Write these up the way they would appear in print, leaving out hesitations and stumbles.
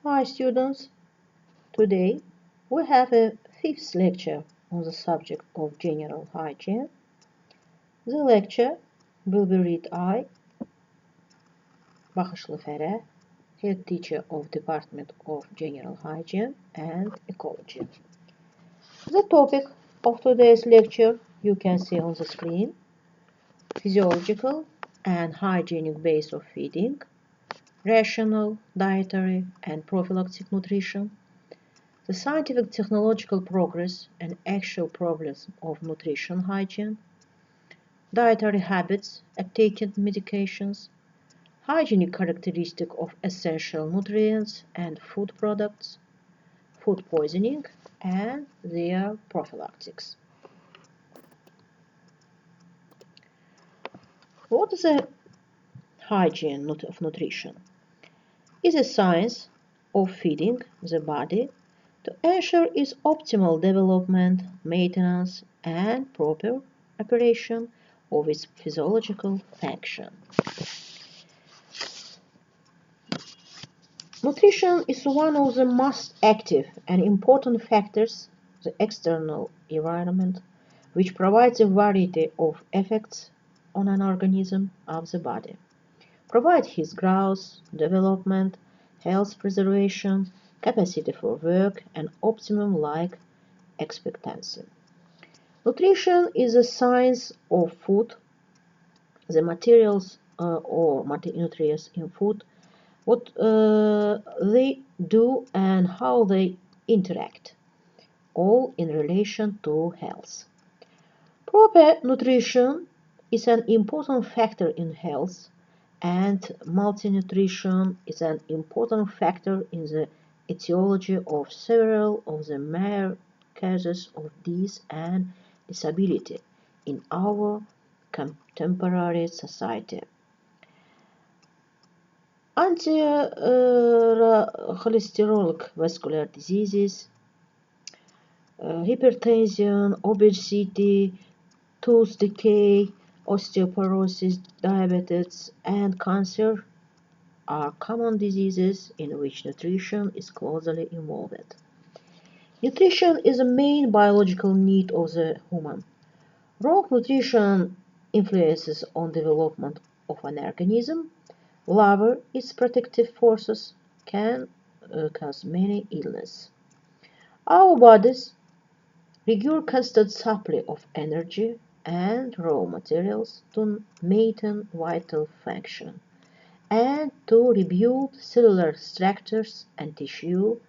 Hi students, today we have a fifth lecture on the subject of general hygiene. The lecture will be read by Baxışlı F.Q, head teacher of Department of General Hygiene and Ecology. The topic of today's lecture you can see on the screen: physiological and hygienic base of feeding, rational, dietary, and prophylactic nutrition, the scientific technological progress and actual problems of nutrition hygiene, dietary habits at taking medications, hygienic characteristics of essential nutrients and food products, food poisoning, and their prophylactics. What is a hygiene of nutrition? It is a science of feeding the body to ensure its optimal development, maintenance, and proper operation of its physiological function. Nutrition is one of the most active and important factors in the external environment, which provides a variety of effects on an organism of the body, provide his growth, development, health preservation, capacity for work, and optimum life expectancy. Nutrition is a science of food, the materials or nutrients in food, what they do and how they interact, all in relation to health. Proper nutrition is an important factor in health, and malnutrition is an important factor in the etiology of several of the major causes of disease and disability in our contemporary society. Anti-cholesterolic vascular diseases, hypertension, obesity, tooth decay, osteoporosis, diabetes, and cancer are common diseases in which nutrition is closely involved. Nutrition is a main biological need of the human. Wrong nutrition influences on development of an organism, lower its protective forces, can cause many illnesses. Our bodies require constant supply of energy and raw materials to maintain vital function and to rebuild cellular structures and tissue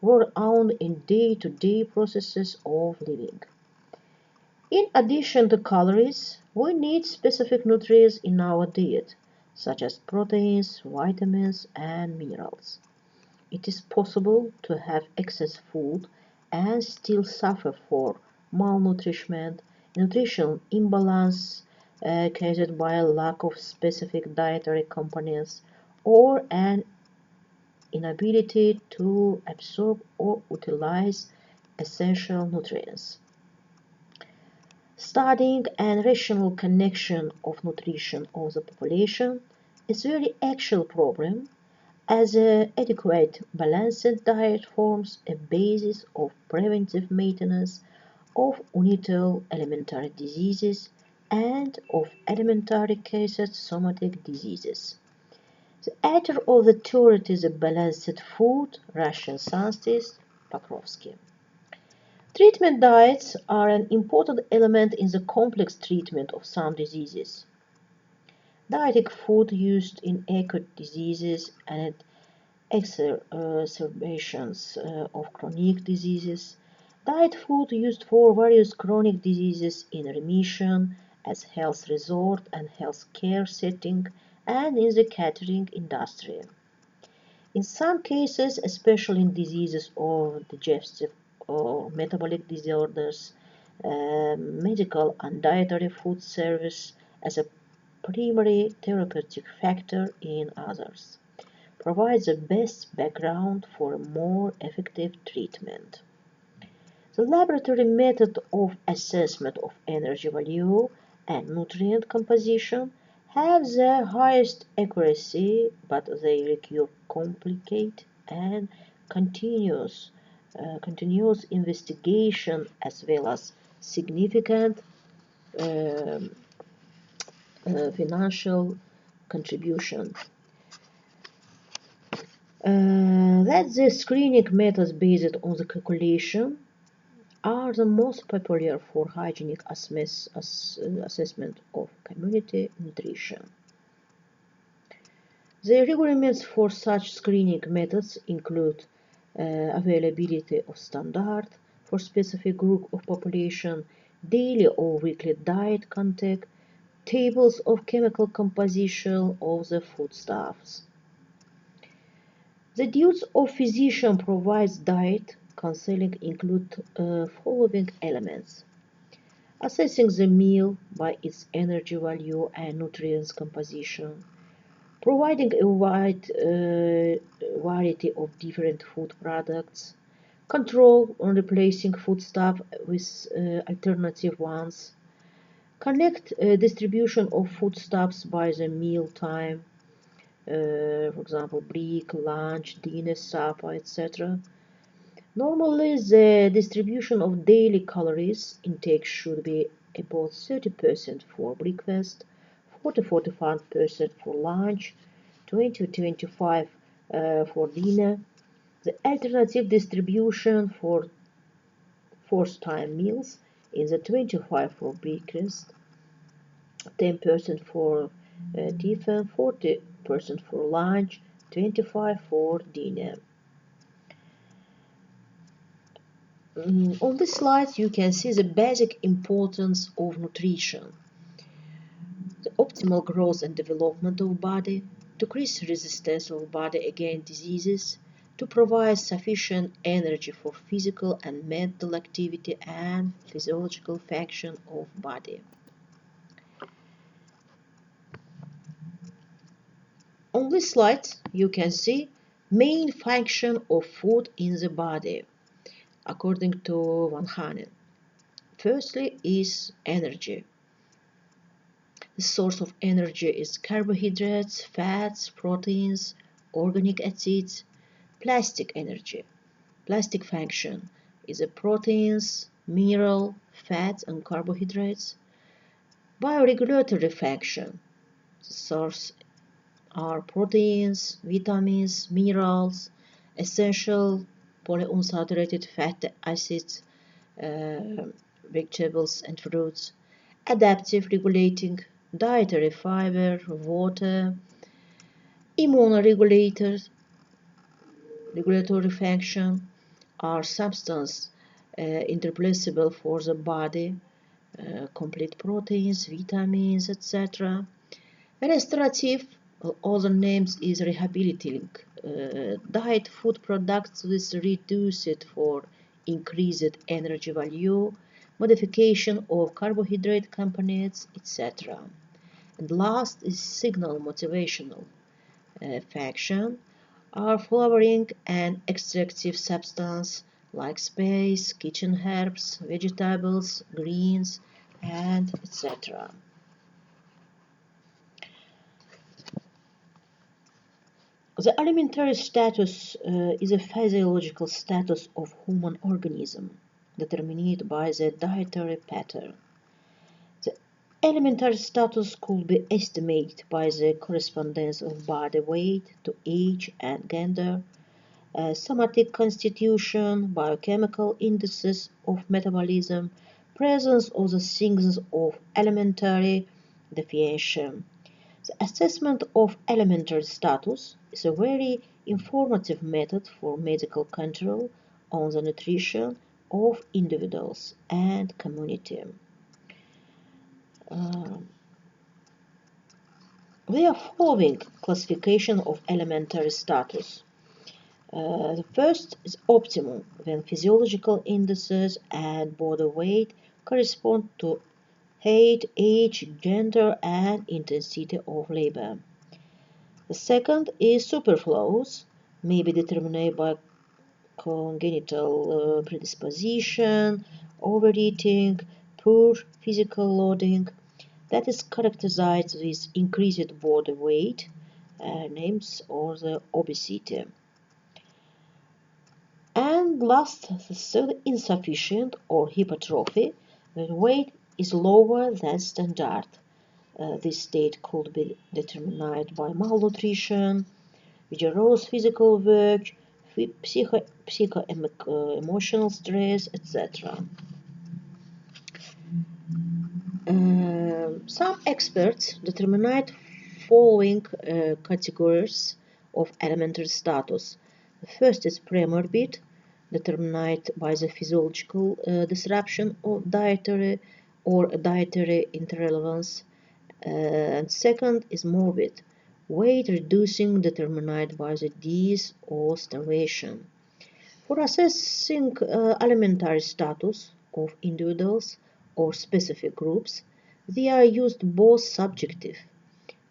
worn out in day-to-day processes of living. In addition to calories, we need specific nutrients in our diet, such as proteins, vitamins, and minerals. It is possible to have excess food and still suffer from malnutrition, nutritional imbalance caused by a lack of specific dietary components, or an inability to absorb or utilize essential nutrients. Studying and rational connection of nutrition of the population is a very actual problem, as an adequate balanced diet forms a basis of preventive maintenance of unital alimentary diseases and of alimentary-caused somatic diseases. The author of the theory is a balanced food Russian scientist Pakrovsky. Treatment diets are an important element in the complex treatment of some diseases. Dietetic food used in acute diseases and exacerbations of chronic diseases. Diet food used for various chronic diseases in remission, as health resort and health care setting, and in the catering industry. In some cases, especially in diseases of digestive or metabolic disorders, medical and dietary food service as a primary therapeutic factor in others provides the best background for a more effective treatment. The laboratory method of assessment of energy value and nutrient composition have the highest accuracy, but they require complicated and continuous investigation, as well as significant um, financial contribution. That the screening methods based on the calculation are the most popular for hygienic assessment of community nutrition. The requirements for such screening methods include availability of standard for specific group of population, daily or weekly diet content, tables of chemical composition of the foodstuffs. The duties of physician provides diet counseling include following elements: assessing the meal by its energy value and nutrients composition, providing a wide variety of different food products, control on replacing foodstuff with alternative ones, connect distribution of foodstuffs by the meal time, for example, break, lunch, dinner, supper, etc. Normally, the distribution of daily calories intake should be about 30% for breakfast, 40-45% for lunch, 20-25 for dinner. The alternative distribution for first-time meals is the 25 for breakfast, 10% for tiffin, 40% for lunch, 25 for dinner. On this slide, you can see the basic importance of nutrition: the optimal growth and development of body, to increase resistance of body against diseases, to provide sufficient energy for physical and mental activity and physiological function of body. On this slide, you can see main function of food in the body, according to Van Hanen. Firstly is energy. The source of energy is carbohydrates, fats, proteins, organic acids. Plastic energy. Plastic function is the proteins, mineral, fats, and carbohydrates. Bioregulatory function. The source are proteins, vitamins, minerals, essential polyunsaturated fatty acids, vegetables and fruits. Adaptive regulating, dietary fiber, water. Immunoregulators, regulatory function, are substances irreplaceable for the body, complete proteins, vitamins, etc. Restorative, other names is rehabilitating, diet food products with reduced for increased energy value, modification of carbohydrate components, etc. And last is signal motivational function, are flavoring and extractive substance like spice, kitchen herbs, vegetables, greens, and etc. The alimentary status is a physiological status of human organism determined by the dietary pattern. The alimentary status could be estimated by the correspondence of body weight to age and gender, somatic constitution, biochemical indices of metabolism, presence of the signs of alimentary deficiency. The assessment of alimentary status is a very informative method for medical control on the nutrition of individuals and community. There are following classification of alimentary status. The first is optimum, when physiological indices and body weight correspond to height, age, gender, and intensity of labor. The second is superfluous, may be determined by congenital predisposition, overeating, poor physical loading, that is characterized with increased body weight, names or the obesity. And last, the insufficient or hypertrophy, when weight is lower than standard. This state could be determined by malnutrition, vigorous physical work, psycho-emotional stress, etc. Some experts determined following categories of elementary status. The first is premorbid, determined by the physiological disruption of dietary or dietary intolerance. And second is morbid, weight reducing determined by the disease or starvation. For assessing alimentary status of individuals or specific groups, they are used both subjective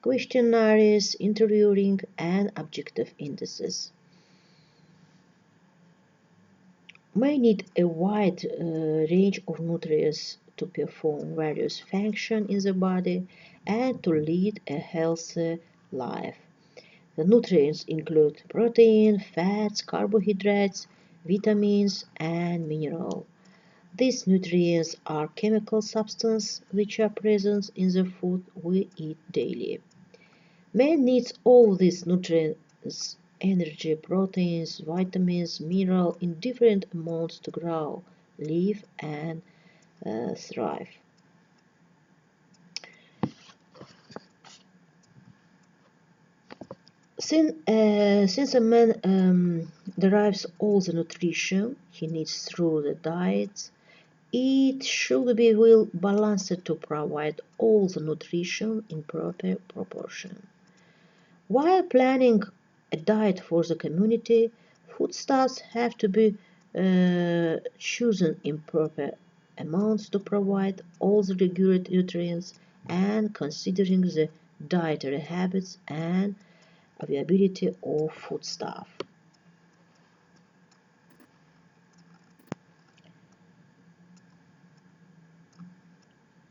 questionnaires, interviewing, and objective indices. May need a wide range of nutrients to perform various functions in the body and to lead a healthy life. The nutrients include protein, fats, carbohydrates, vitamins, and minerals. These nutrients are chemical substances which are present in the food we eat daily. Man needs all these nutrients, energy, proteins, vitamins, minerals in different amounts to grow, live, and thrive. Since a man derives all the nutrition he needs through the diet, it should be well balanced to provide all the nutrition in proper proportion. While planning a diet for the community, foodstuffs have to be chosen in proper amounts to provide all the required nutrients and considering the dietary habits and availability of foodstuff.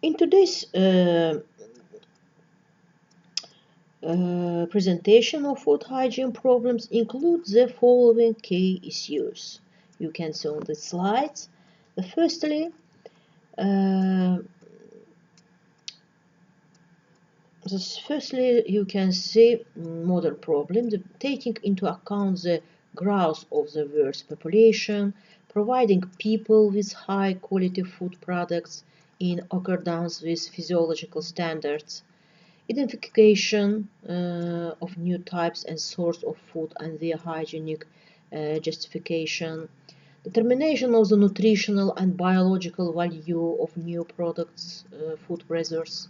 In today's presentation of food hygiene problems include the following key issues. You can see on the slides. Firstly, you can see modern problems, taking into account the growth of the world's population, providing people with high quality food products in accordance with physiological standards, identification of new types and source of food and their hygienic justification, determination of the nutritional and biological value of new products, food preserves,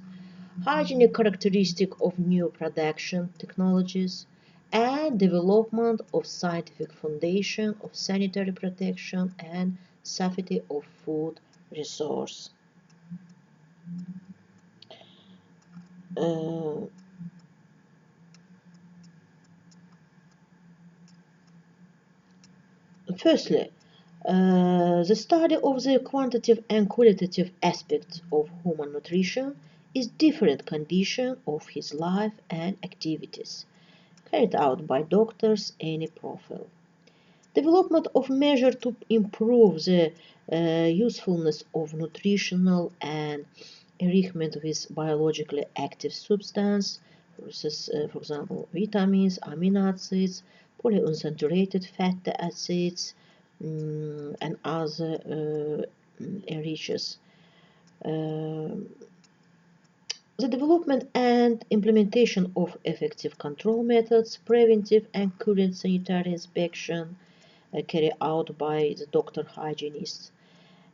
hygienic characteristic of new production technologies, and development of scientific foundation of sanitary protection and safety of food resource. Firstly, the study of the quantitative and qualitative aspects of human nutrition is different condition of his life and activities, carried out by doctors any profile. Development of measures to improve the usefulness of nutritional and enrichment with biologically active substance, for example, vitamins, amino acids, polyunsaturated fatty acids, and other enrichers. The development and implementation of effective control methods, preventive and current sanitary inspection carried out by the doctor hygienists.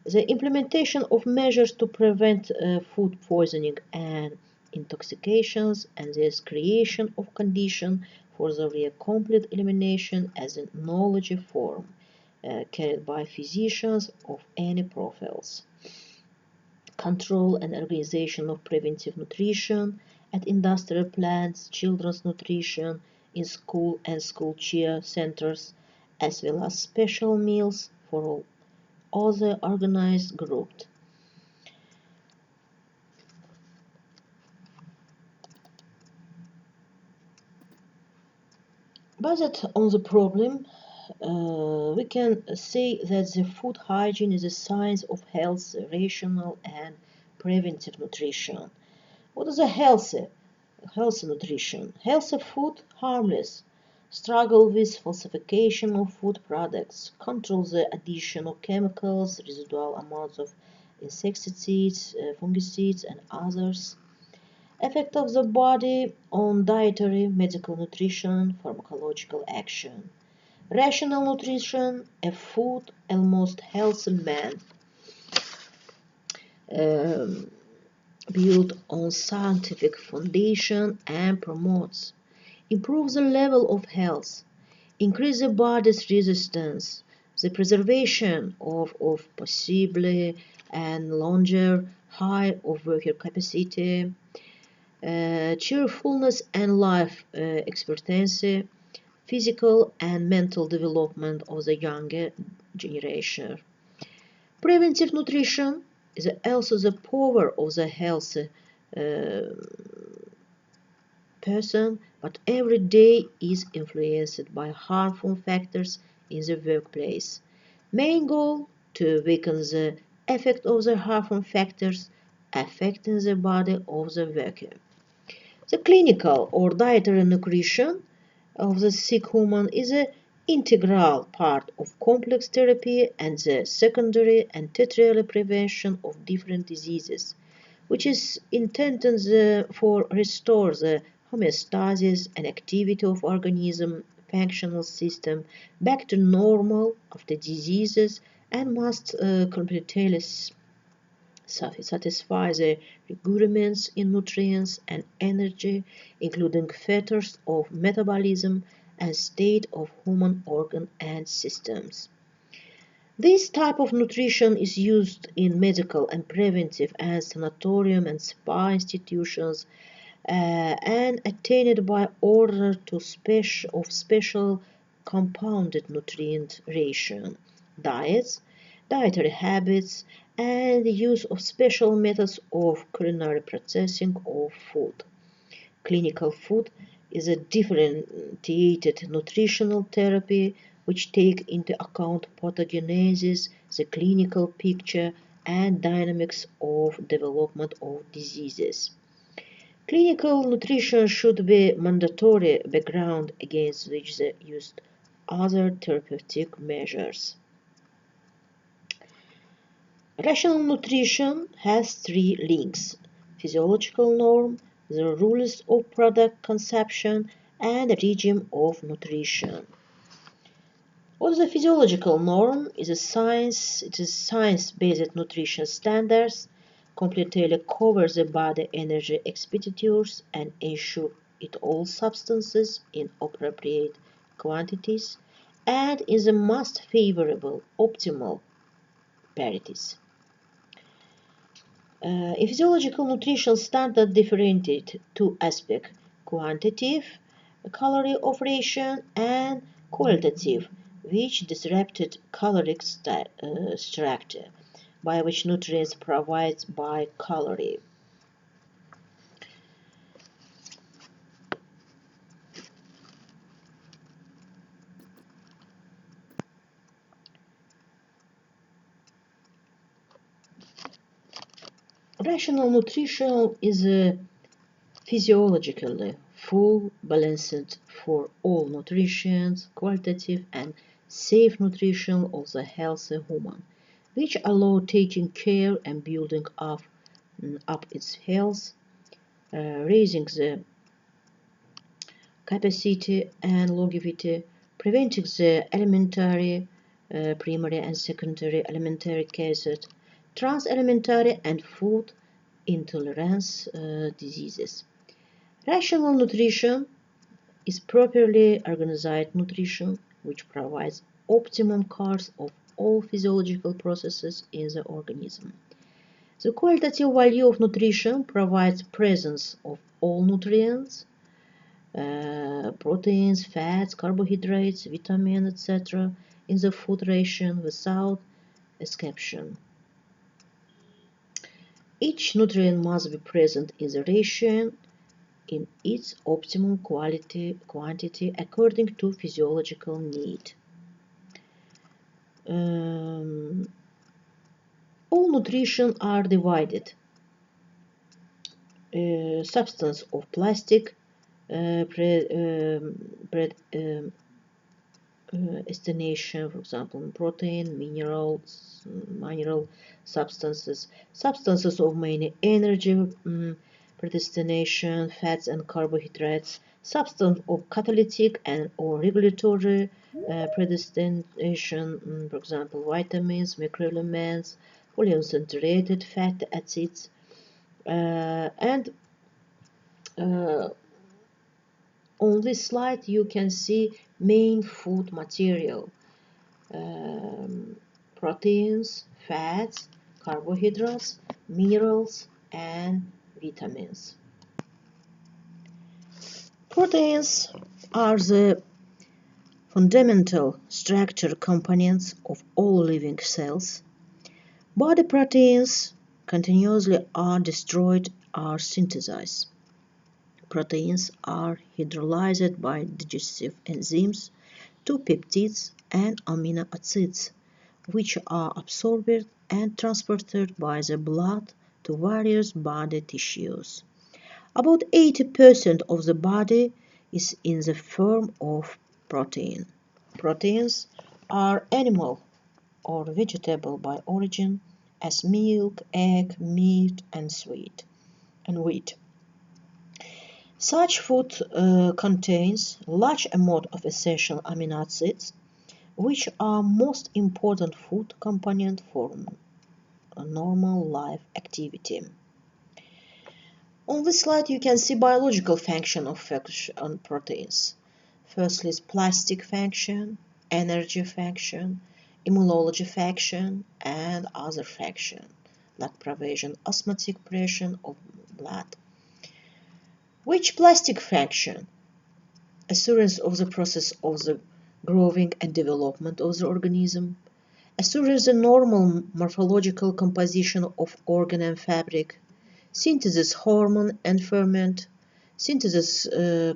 The implementation of measures to prevent food poisoning and intoxications, and the creation of conditions for their complete elimination as a knowledge form carried by physicians of any profiles. Control and organization of preventive nutrition at industrial plants, children's nutrition in school and school care centers, as well as special meals for all other organized groups. Based on the problem, we can say that the food hygiene is a science of health, rational and preventive nutrition. What is a healthy nutrition? Healthy food, harmless. Struggle with falsification of food products. Control the addition of chemicals, residual amounts of insecticides, fungicides and others. Effect of the body on dietary, medical nutrition, pharmacological action. Rational nutrition, a food almost healthy man, built on scientific foundation and promotes, improves the level of health, increase the body's resistance, the preservation of possibly and longer high of worker capacity, cheerfulness and life expectancy, physical and mental development of the younger generation. Preventive nutrition is also the power of the healthy person, but every day is influenced by harmful factors in the workplace. Main goal to weaken the effect of the harmful factors affecting the body of the worker. The clinical or dietary nutrition of the sick human is an integral part of complex therapy and the secondary and tertiary prevention of different diseases, which is intended for restore the homeostasis and activity of organism functional system back to normal after diseases and must completely satisfy the requirements in nutrients and energy, including factors of metabolism and state of human organ and systems. This type of nutrition is used in medical and preventive and sanatorium and spa institutions and attained by order to special compounded nutrient ration, diets, dietary habits, and the use of special methods of culinary processing of food. Clinical food is a differentiated nutritional therapy which take into account pathogenesis, the clinical picture, and dynamics of development of diseases. Clinical nutrition should be mandatory background against which the used other therapeutic measures. Rational nutrition has three links: physiological norm, the rules of product consumption, and the regime of nutrition. What is a physiological norm? It is science-based nutrition standards, completely covers the body energy expenditures and ensure it all substances in appropriate quantities and in the most favorable optimal parities. A physiological nutrition standard differentiates two aspects: quantitative, calorie of ration, and qualitative, which disrupted caloric structure, by which nutrients provided by calorie. Rational nutrition is a physiologically full, balanced for all nutrition, qualitative and safe nutrition of the healthy human, which allow taking care and building up its health, raising the capacity and longevity, preventing the alimentary, primary and secondary alimentary cases, trans-alimentary and food intolerance diseases. Rational nutrition is properly organized nutrition which provides optimum course of all physiological processes in the organism. The qualitative value of nutrition provides presence of all nutrients, proteins, fats, carbohydrates, vitamins, etc. in the food ration without exception. Each nutrient must be present in the ration in its optimum quantity according to physiological need. All nutrition are divided. Substance of plastic, destination, for example, protein, mineral substances, substances of many energy, predestination, fats and carbohydrates, substance of catalytic and or regulatory predestination, for example, vitamins, microelements, polyunsaturated fatty acids, and on this slide you can see main food material, proteins, fats, carbohydrates, minerals, and vitamins. Proteins are the fundamental structure components of all living cells. Body proteins continuously are destroyed or synthesized. Proteins are hydrolyzed by digestive enzymes to peptides and amino acids, which are absorbed and transported by the blood to various body tissues. About 80% of the body is in the form of protein. Proteins are animal or vegetable by origin, as milk, egg, meat, and wheat. Such food contains large amount of essential amino acids, which are most important food component for a normal life activity. On this slide you can see biological function of proteins. Firstly is plastic function, energy function, immunology function, and other function, like provision osmotic pressure of blood. Which plastic function? Assurance of the process of the growing and development of the organism, assures the normal morphological composition of organ and fabric, synthesis hormone and ferment, synthesis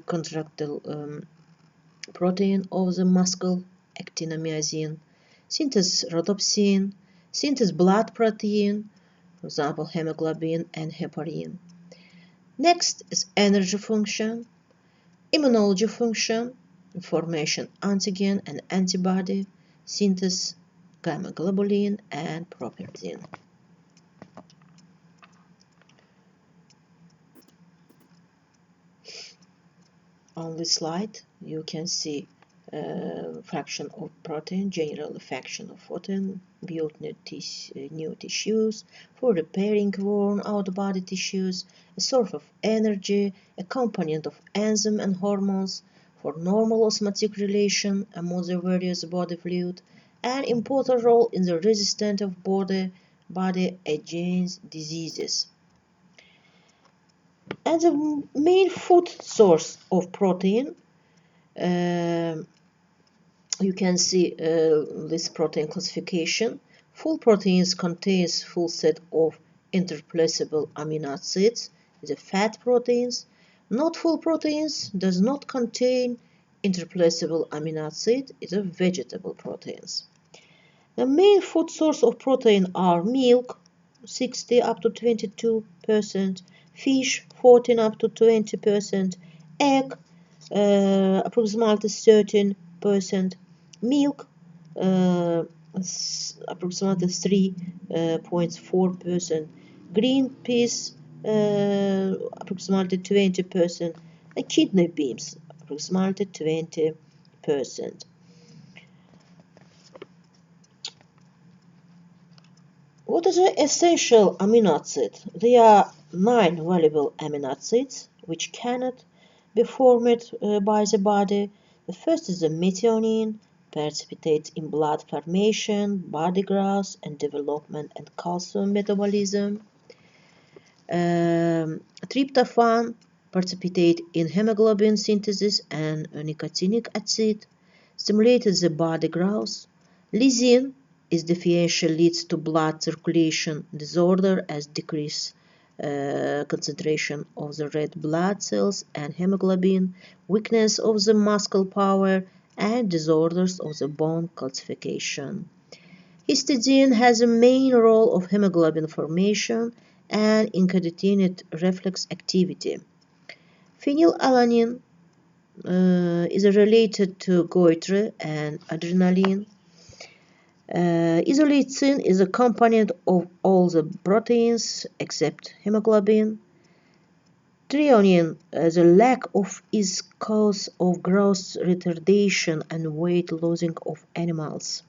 contractile protein of the muscle, actinomyosin, synthesis rhodopsin, synthesis blood protein, for example, hemoglobin and heparin. Next is energy function, immunology function, formation antigen and antibody, synthesis gamma globulin and propertin. On this slide you can see fraction of protein, general fraction of protein, build new tissues, for repairing worn out body tissues, a source of energy, a component of enzyme and hormones, for normal osmotic relation among the various body fluid, an important role in the resistance of body against diseases. And the main food source of protein, you can see this protein classification. Full proteins contains full set of interplaceable amino acids, the fat proteins. Not full proteins does not contain interplaceable amino acid, is a vegetable proteins. The main food source of protein are milk, 60 up to 22%, fish, 14 up to 20%, egg, approximately 13%, milk, approximately 3.4%, green peas, approximately 20%, and kidney beans, approximately 20%. What is the essential amino acid? There are 9 valuable amino acids which cannot be formed by the body. The first is the methionine, precipitates in blood formation, body growth and development and calcium metabolism. Tryptophan precipitate in hemoglobin synthesis and nicotinic acid, stimulates the body growth. Lysine is deficiency leads to blood circulation disorder as decreased concentration of the red blood cells and hemoglobin, weakness of the muscle power, and disorders of the bone calcification. Histidine has a main role of hemoglobin formation and incatenated reflex activity. Phenylalanine is related to goitre and adrenaline. Isoleucine is a component of all the proteins except hemoglobin. Threonine, the lack of is cause of growth retardation and weight losing of animals.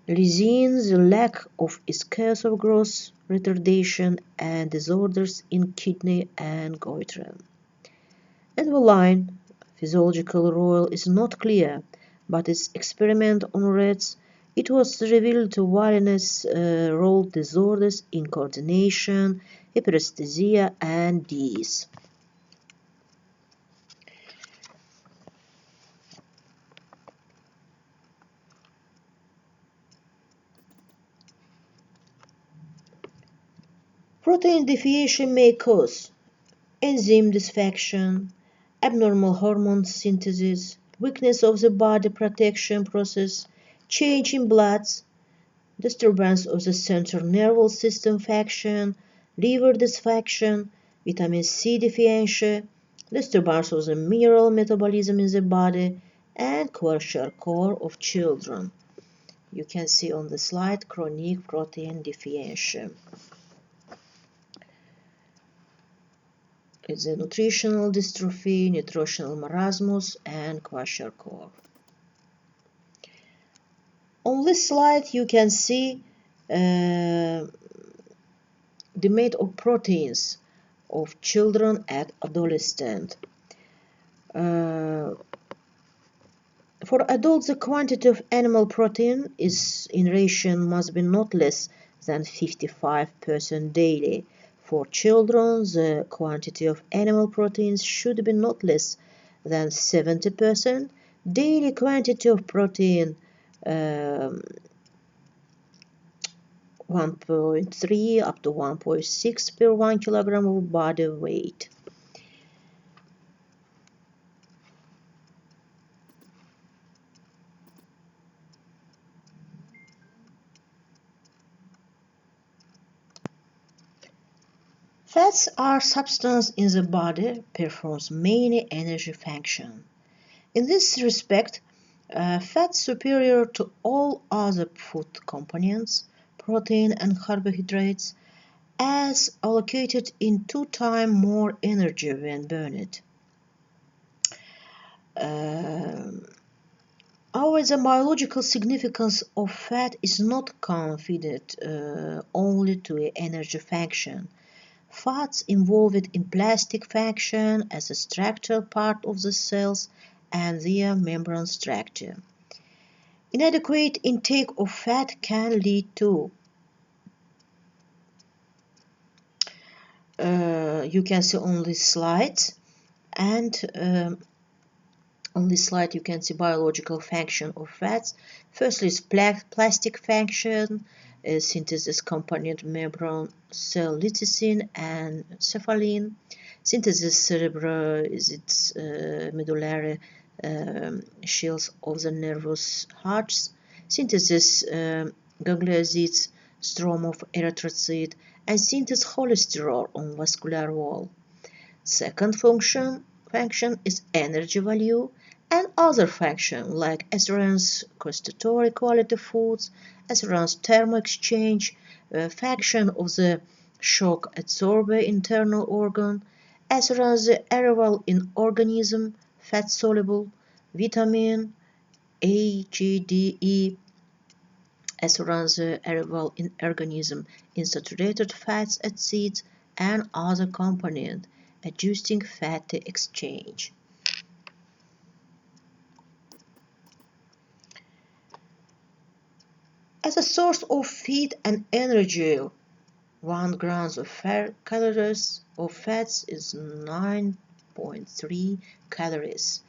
Lysine, the lack of is cause of growth retardation and disorders in kidney and goitre. And valine, physiological role is not clear, but its experiment on rats, it was revealed to valinous role disorders in coordination, hyperesthesia, and DEEs. Protein deficiency may cause enzyme dysfunction, abnormal hormone synthesis, weakness of the body protection process, change in blood, disturbance of the central nervous system function, liver dysfunction, vitamin C deficiency, disturbance of the mineral metabolism in the body, and kwashiorkor of children. You can see on the slide chronic protein deficiency. It's a nutritional dystrophy, nutritional marasmus, and kwashiorkor. On this slide, you can see the mate of proteins of children and adolescents. For adults, the quantity of animal protein is in ration must be not less than 55% daily. For children, the quantity of animal proteins should be not less than 70%. Daily quantity of protein 1.3 up to 1.6 per 1 kilogram of body weight. Fats are substances in the body performs many energy functions. In this respect, fats superior to all other food components, protein and carbohydrates, as allocated in 2 times more energy when burned. However, the biological significance of fat is not confined only to energy function. Fats involved in plastic function as a structural part of the cells and their membrane structure. Inadequate intake of fat can lead to you can see on this slide, and on this slide you can see biological function of fats. Firstly is plastic function, synthesis component membrane cell lysine and cephalin, synthesis cerebral is its medullary shells of the nervous hearts, synthesis gangliosides, stroma of erythrocyte, and synthesis cholesterol on vascular wall. Second function is energy value, and other function like assurance gustatory quality foods, assurance thermal exchange, function of the shock absorber internal organ, assurance the arrival in organism, fat soluble, vitamin A, G, D, E, assurance the arrival in organism in saturated fats, acids, and other components, adjusting fatty exchange. As a source of feed and energy, 1 gram of calories of fats is 9.3 calories.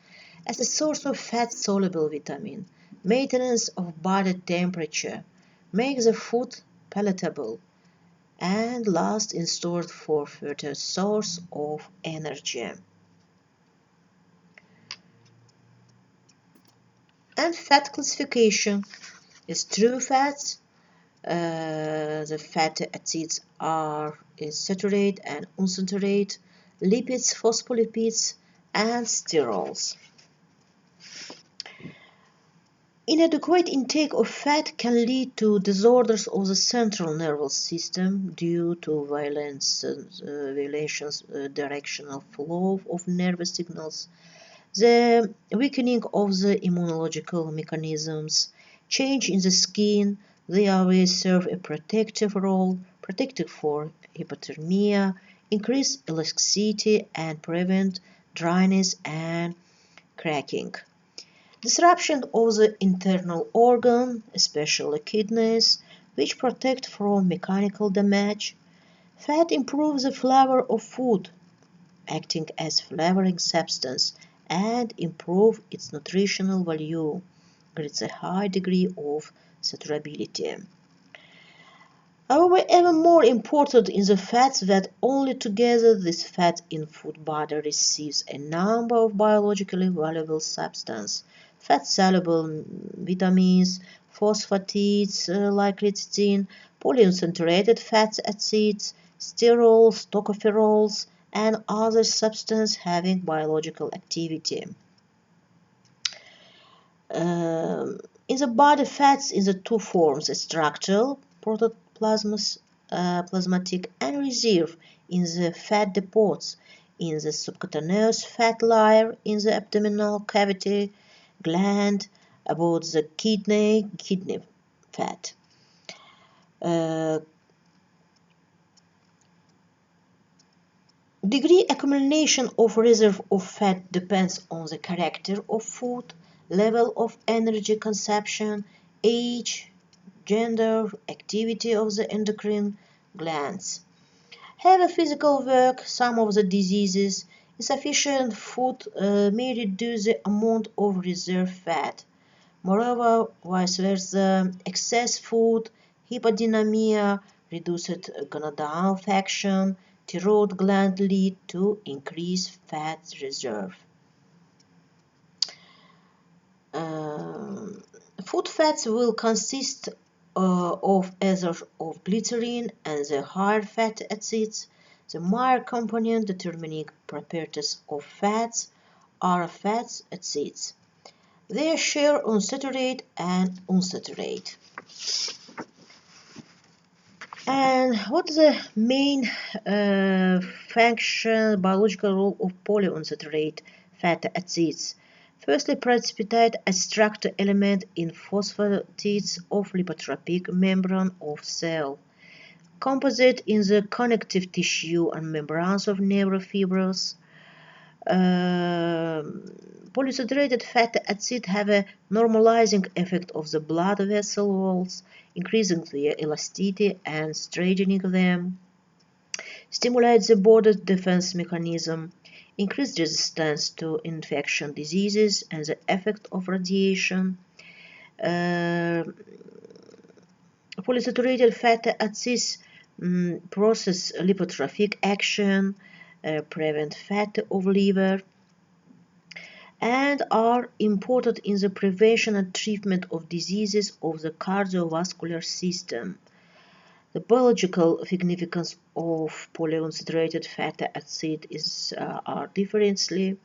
As a source of fat-soluble vitamin, maintenance of body temperature, makes the food palatable, and last is stored for further source of energy. And fat classification. is true fats. The fatty acids are saturated and unsaturated, lipids, phospholipids, and sterols. Inadequate intake of fat can lead to disorders of the central nervous system due to violations directional flow of nervous signals, the weakening of the immunological mechanisms, change in the skin. They always serve a protective role, protective for hypothermia, increase elasticity, and prevent dryness and cracking. Disruption of the internal organ, especially kidneys, which protect from mechanical damage. Fat improves the flavor of food, acting as flavoring substance, and improve its nutritional value, gets a high degree of saturability. However, even more important in the fats that only together this fat in food body receives a number of biologically valuable substances, fat-soluble vitamins, phosphatides like lecithin, polyunsaturated fatty acids, sterols, tocopherols, and other substances having biological activity. In the body, fats in the two forms, structural, protoplasmatic, and reserve in the fat depots, in the subcutaneous fat layer, in the abdominal cavity, gland, about the kidney fat. Degree accumulation of reserve of fat depends on the character of food, level of energy consumption, age, gender, activity of the endocrine glands. Heavy physical work, some of the diseases, insufficient food may reduce the amount of reserve fat. Moreover, vice versa, excess food, hypodynamia, reduced gonadal function, thyroid gland lead to increased fat reserve. Food fats will consist of either of glycerin and the higher fatty acids. The major component determining properties of fats are fatty acids. They share unsaturated and unsaturated. And what is the main function, biological role of polyunsaturated fatty acids? Firstly, precipitate a structure element in phosphatides of lipotropic membrane of cell. Composite in the connective tissue and membranes of neurofibrils. Polyunsaturated fatty acids have a normalizing effect of the blood vessel walls, increasing their elasticity and straightening them, stimulate the body defense mechanism, increase resistance to infection diseases and the effect of radiation. Polyunsaturated fatty acids process lipotrophic action, prevent fat of liver, and are important in the prevention and treatment of diseases of the cardiovascular system. The biological significance of polyunsaturated fatty acid are differently.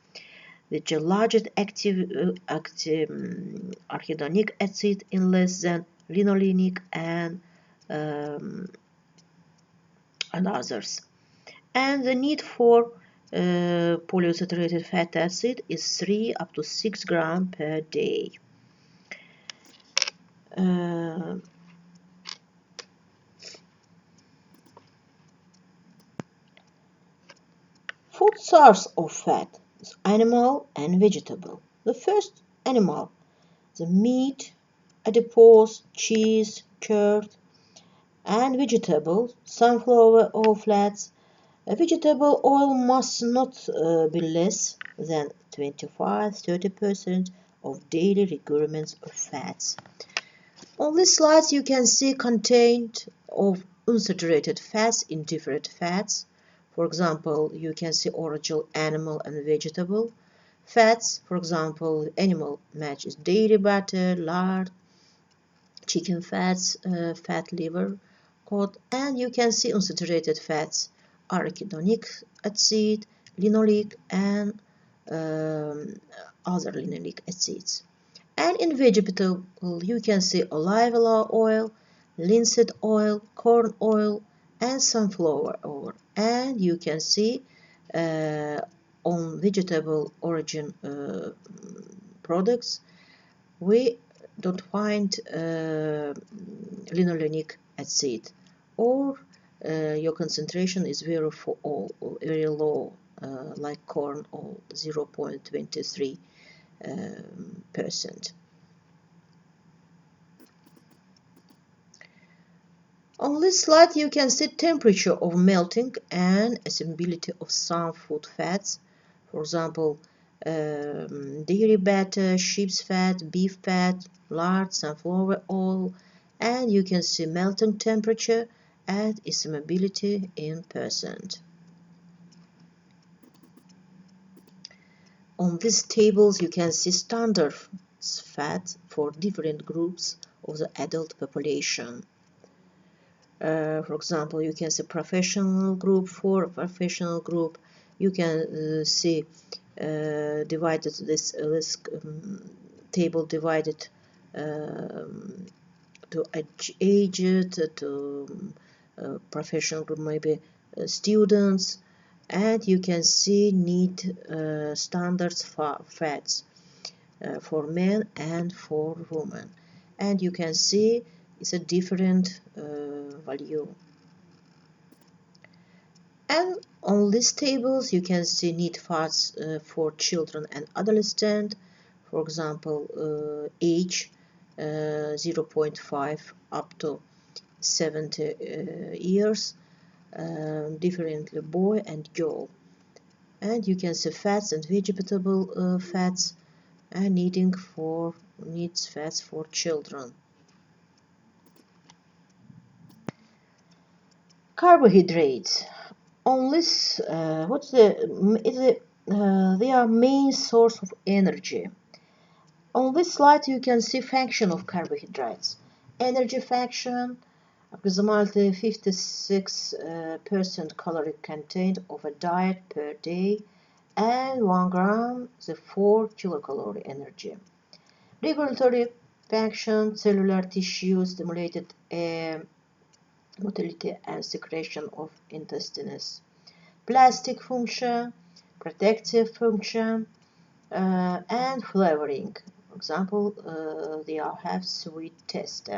The largest active arachidonic acid in less than linolenic and others. And the need for polyunsaturated fatty acid is 3 up to 6 grams per day. Food source of fat is animal and vegetable. The first, animal, the meat, adipose, cheese, curd, and vegetable, sunflower oil fats. A vegetable oil must not be less than 25–30% of daily requirements of fats. On this slide you can see content of unsaturated fats in different fats. For example, you can see original animal and vegetable fats. For example, animal matches dairy butter, lard, chicken fats, fat liver cod, and you can see unsaturated fats, arachidonic acid, linoleic, and other linoleic acids. And in vegetable, you can see olive oil, linseed oil, corn oil, and sunflower oil. And you can see on vegetable origin products, we don't find linoleic acid, or your concentration is very low, like corn or 0.23%. On this slide, you can see temperature of melting and assimilability of some food fats. For example, dairy butter, sheep's fat, beef fat, lard, sunflower oil, and you can see melting temperature and assimilability in percent. On these tables, you can see standard fat for different groups of the adult population. For example, you can see professional group. For professional group, you can see divided this table divided to aged, to professional group, maybe students, and you can see need standards for fats for men and for women, and you can see it's a different value. And on these tables you can see need fats for children and adolescent. For example, age 0.5 up to 70 years, differently boy and girl. And you can see fats and vegetable fats, and needs fats for children. Carbohydrates. On this, they are main source of energy. On this slide, you can see function of carbohydrates. Energy function, approximately 56% calorie content of a diet per day, and 1 gram the 4 kilocalorie energy. Regulatory function, cellular tissue stimulated motility and secretion of intestines. Plastic function, protective function, and flavoring. For example, they all have sweet taste.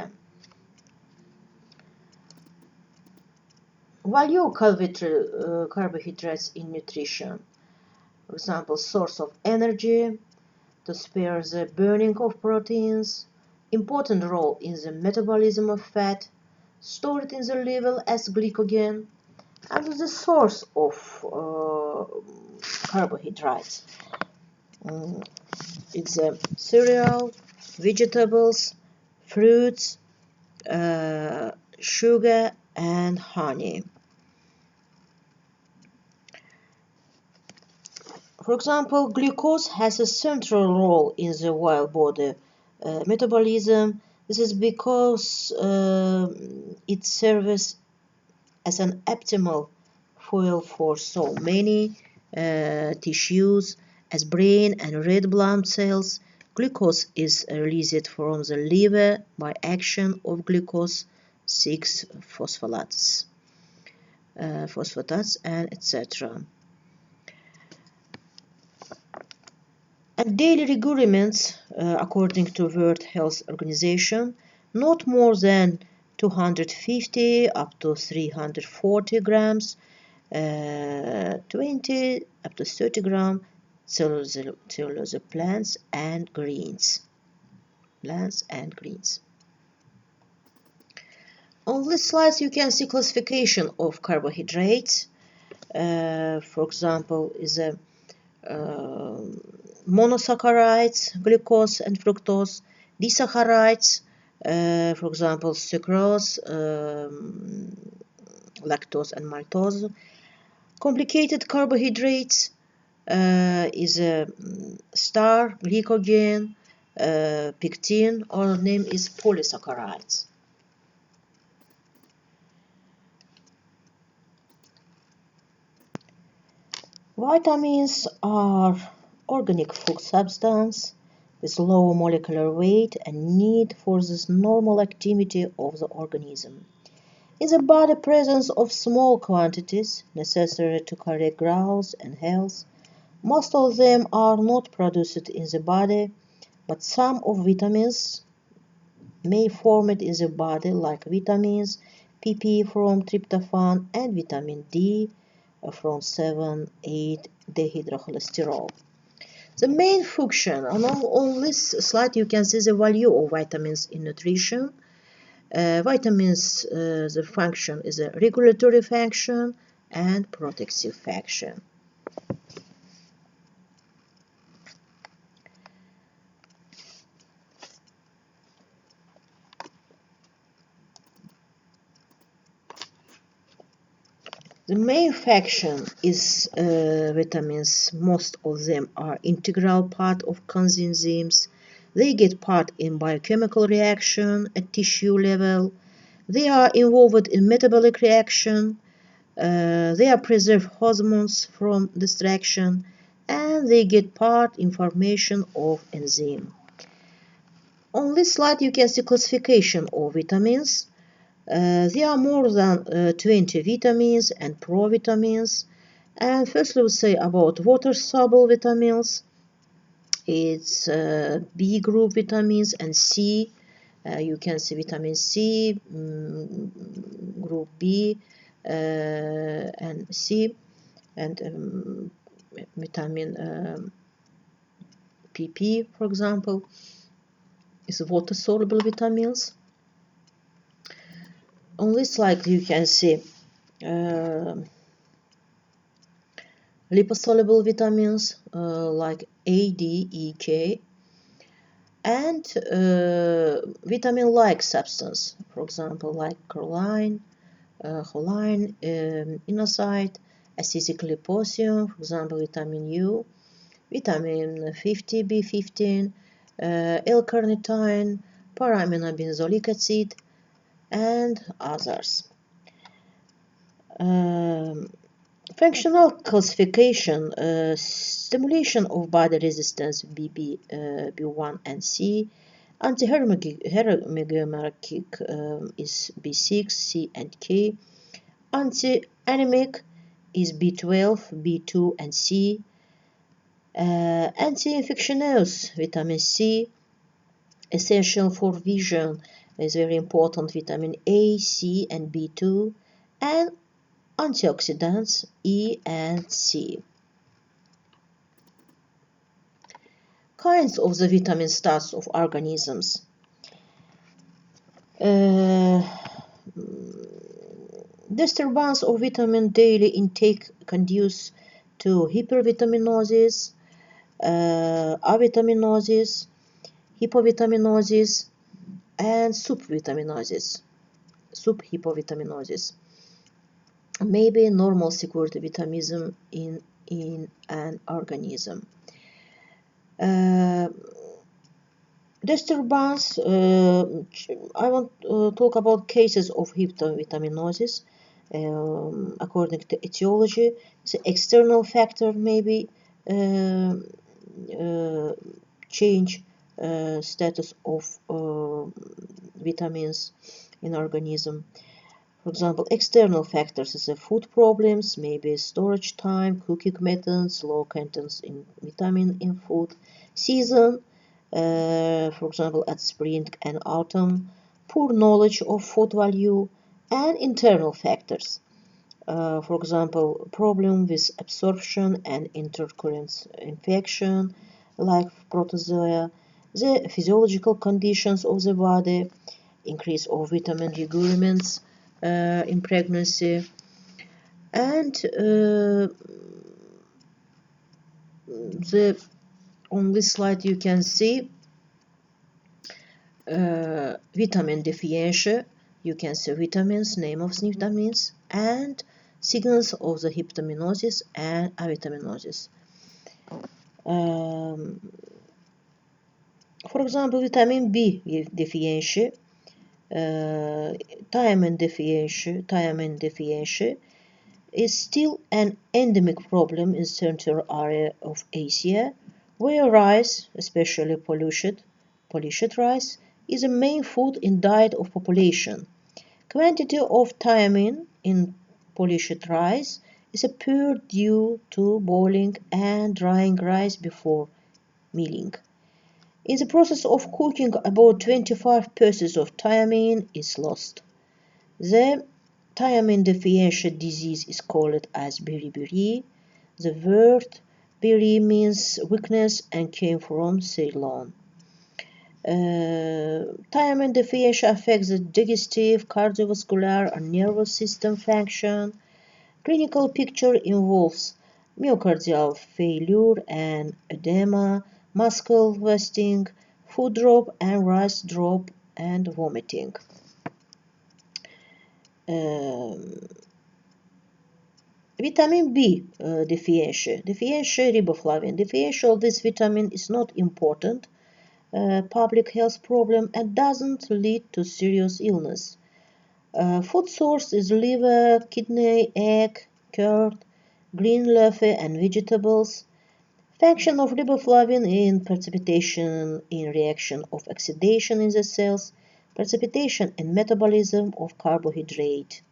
Value carbohydrates in nutrition. For example, source of energy, to spare the burning of proteins, important role in the metabolism of fat, stored in the liver as glycogen, and the source of carbohydrates. It's cereal, vegetables, fruits, sugar, and honey. For example, glucose has a central role in the wild body metabolism. This is because it serves as an optimal fuel for so many tissues as brain and red blood cells. Glucose is released from the liver by action of glucose 6 phosphatases and etc. And daily requirements, according to World Health Organization, not more than 250 up to 340 grams, 20 up to 30 grams cellulose plants and greens. On this slide you can see classification of carbohydrates. For example, is a monosaccharides, glucose and fructose, disaccharides, for example, sucrose, lactose and maltose. Complicated carbohydrates is a star, glycogen, pectin, our name is polysaccharides. Vitamins are organic food substance with low molecular weight and need for the normal activity of the organism. In the body presence of small quantities necessary to correct growth and health. Most of them are not produced in the body, but some of vitamins may form it in the body, like vitamins PP from tryptophan and vitamin D from 7,8 dehydrocholesterol. The main function, on this slide you can see the value of vitamins in nutrition. Vitamins, the function is a regulatory function and protective function. The main function is vitamins. Most of them are integral part of enzymes. They get part in biochemical reaction at tissue level. They are involved in metabolic reaction. They are preserve hormones from destruction, and they get part information of enzyme. On this slide you can see classification of vitamins. There are more than 20 vitamins and provitamins. And first we'll say about water-soluble vitamins. It's B group vitamins and C. You can see vitamin C, group B and C, and vitamin PP, for example, is water-soluble vitamins. On this slide you can see liposoluble vitamins like A, D, E, K, and vitamin-like substance, for example, like choline, inosite, acetic liposome, for example, vitamin U, vitamin 50, B15, L-carnitine, para-aminobenzoic acid, and others. Functional classification, stimulation of body resistance BB, B1 and C, anti-hermogenic is B6, C and K, anti-anemic is B12, B2 and C, anti-infectious vitamin C, essential for vision is very important vitamin A, C and B2, and antioxidants E and C. Kinds of the vitamin status of organisms. Disturbance of vitamin daily intake conduce to hypervitaminosis, avitaminosis, hypovitaminosis, and subvitaminosis, subhypovitaminosis. Maybe normal security vitamism in an organism. Disturbance, I want to talk about cases of hypovitaminosis. According to etiology, the external factor maybe change status of vitamins in organism. For example, external factors is food problems, maybe storage time, cooking methods, low content in vitamin in food, season, for example, at spring and autumn, poor knowledge of food value, and internal factors. For example, problem with absorption and intercurrent infection, like protozoa, the physiological conditions of the body, increase of vitamin requirements in pregnancy, and on this slide you can see vitamin deficiency. You can see vitamins, name of vitamins, and signals of the hypovitaminosis and avitaminosis. For example, vitamin B deficiency, thiamine deficiency is still an endemic problem in central area of Asia, where rice, especially polished rice, is a main food in diet of population. Quantity of thiamine in polished rice is poor due to boiling and drying rice before milling. In the process of cooking, about 25% of thiamine is lost. The thiamine deficiency disease is called as beriberi. The word beri means weakness and came from Ceylon. Thiamine deficiency affects the digestive, cardiovascular, and nervous system function. Clinical picture involves myocardial failure and edema, muscle wasting, food drop and rice drop, and vomiting. Vitamin B deficiency riboflavin. Deficiency of this vitamin is not important public health problem and doesn't lead to serious illness. Food source is liver, kidney, egg, curd, green leafy and vegetables. Function of riboflavin in precipitation in reaction of oxidation in the cells, precipitation and metabolism of carbohydrate.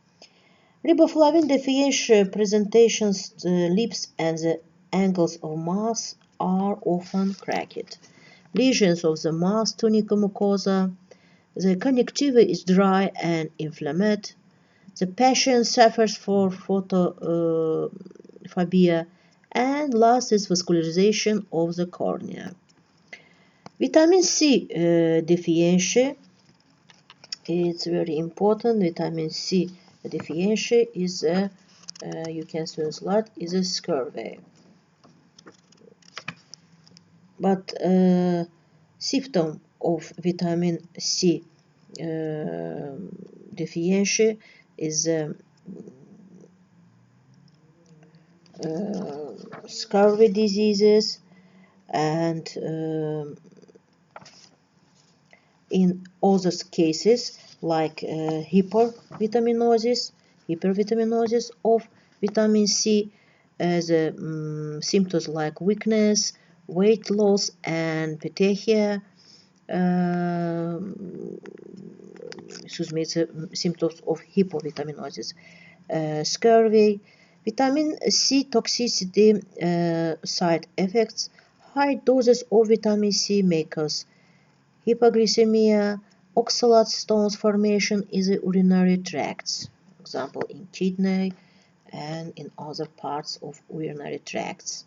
Riboflavin deficiency presentations, the lips and the angles of mouth are often cracked. Lesions of the mouth tunica mucosa, the conjunctiva is dry and inflamed. The patient suffers from photophobia, and last is vascularization of the cornea. Vitamin C deficiency, it's very important. Vitamin C deficiency is you can see on the slide, is a scurvy. But symptom of vitamin C deficiency is scurvy diseases, and in other cases like hypervitaminosis of vitamin C, as symptoms like weakness, weight loss, and petechia. Symptoms of hypovitaminosis, scurvy. Vitamin C toxicity side effects. High doses of vitamin C may cause hypoglycemia, oxalate stones formation in the urinary tracts, for example in kidney and in other parts of urinary tracts.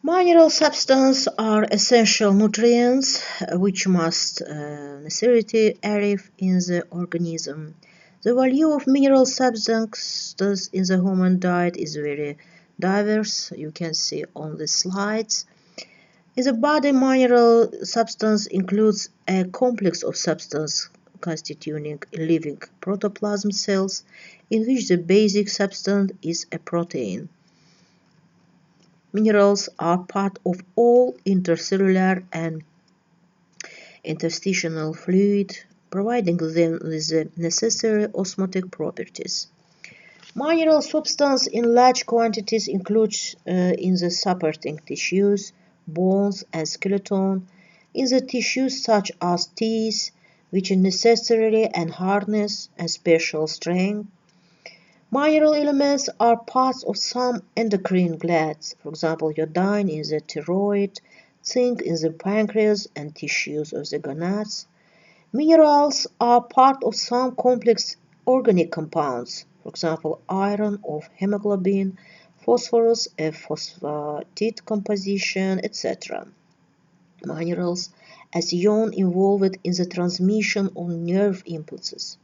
Mineral substances are essential nutrients which must necessarily arrive in the organism. The value of mineral substances in the human diet is very diverse. You can see on the slides. In the body, mineral substance includes a complex of substances constituting living protoplasm cells, in which the basic substance is a protein. Minerals are part of all intercellular and interstitial fluid, providing them with the necessary osmotic properties. Mineral substances in large quantities include in the supporting tissues, bones and skeleton, in the tissues such as teeth, which necessarily and hardness and special strength. Mineral elements are parts of some endocrine glands, for example, iodine in the thyroid, zinc in the pancreas and tissues of the gonads. Minerals are part of some complex organic compounds, for example, iron of hemoglobin, phosphorus, a phosphatide composition, etc. Minerals as ion involved in the transmission of nerve impulses.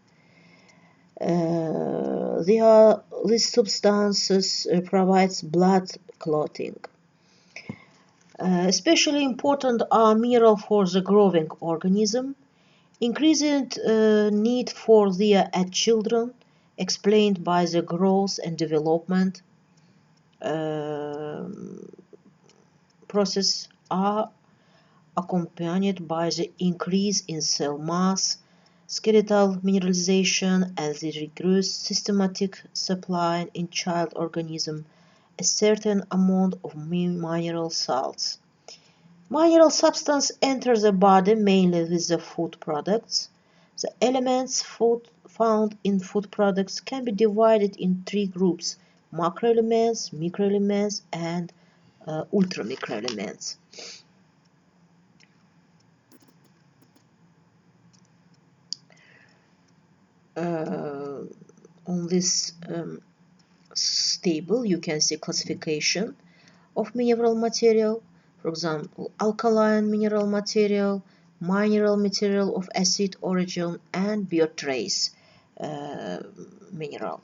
These substances provides blood clotting. Especially important are minerals for the growing organism. Increasing need for their children explained by the growth and development process are accompanied by the increase in cell mass, skeletal mineralization, and the rigorous systematic supply in child organism a certain amount of mineral salts. Mineral substance enters the body mainly with the food products. The elements found in food products can be divided in three groups: macroelements, microelements, and ultramicroelements. On this table you can see classification of mineral material. For example, alkaline mineral material, mineral material of acid origin, and biotrace mineral.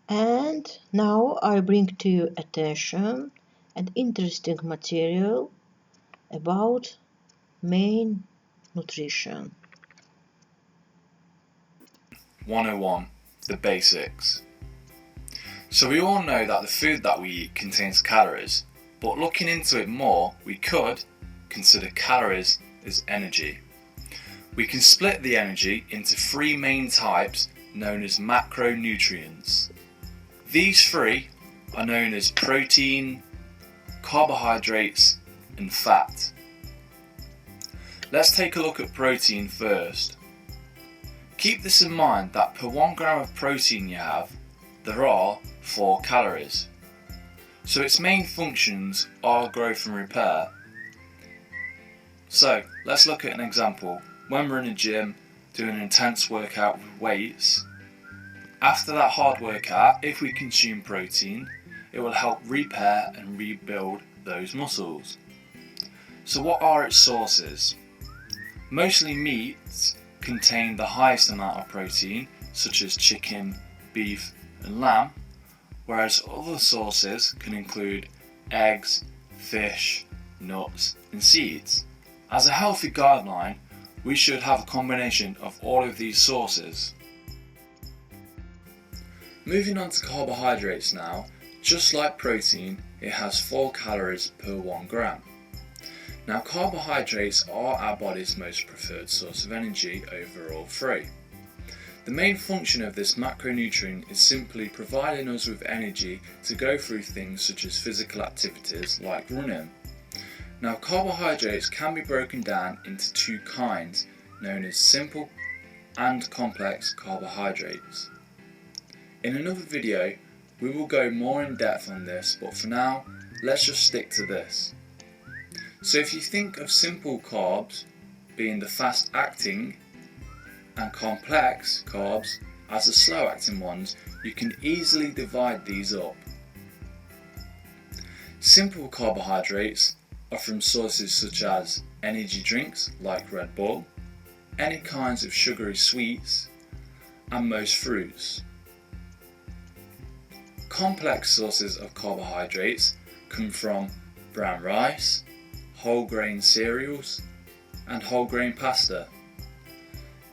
And now I bring to your attention an interesting material about main nutrition. 101. The basics. So we all know that the food that we eat contains calories, but looking into it more, we could consider calories as energy. We can split the energy into three main types known as macronutrients. These three are known as protein, carbohydrates, and fat. Let's take a look at protein first. Keep this in mind that per 1 gram of protein you have, there are 4 calories. So its main functions are growth and repair. So let's look at an example. When we're in a gym doing an intense workout with weights, after that hard workout, if we consume protein, it will help repair and rebuild those muscles. So what are its sources? Mostly meats contain the highest amount of protein, such as chicken, beef, and lamb, whereas other sources can include eggs, fish, nuts, and seeds. As a healthy guideline, we should have a combination of all of these sources. Moving on to carbohydrates now, just like protein, it has 4 calories per 1 gram. Now, carbohydrates are our body's most preferred source of energy over all three. The main function of this macronutrient is simply providing us with energy to go through things such as physical activities like running. Now, carbohydrates can be broken down into 2 kinds, known as simple and complex carbohydrates. In another video, we will go more in depth on this, but for now, let's just stick to this. So if you think of simple carbs being the fast acting and complex carbs as the slow acting ones, you can easily divide these up. Simple carbohydrates are from sources such as energy drinks like Red Bull, any kinds of sugary sweets, and most fruits. Complex sources of carbohydrates come from brown rice, whole grain cereals, and whole grain pasta.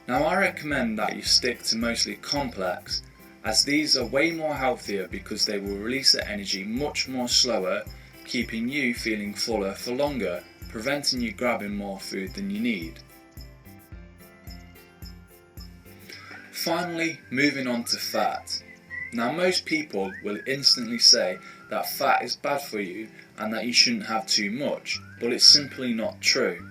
Now, I recommend that you stick to mostly complex, as these are way more healthier because they will release the energy much more slower, keeping you feeling fuller for longer, preventing you grabbing more food than you need. Finally, moving on to fat. Now, most people will instantly say that fat is bad for you and that you shouldn't have too much, but it's simply not true.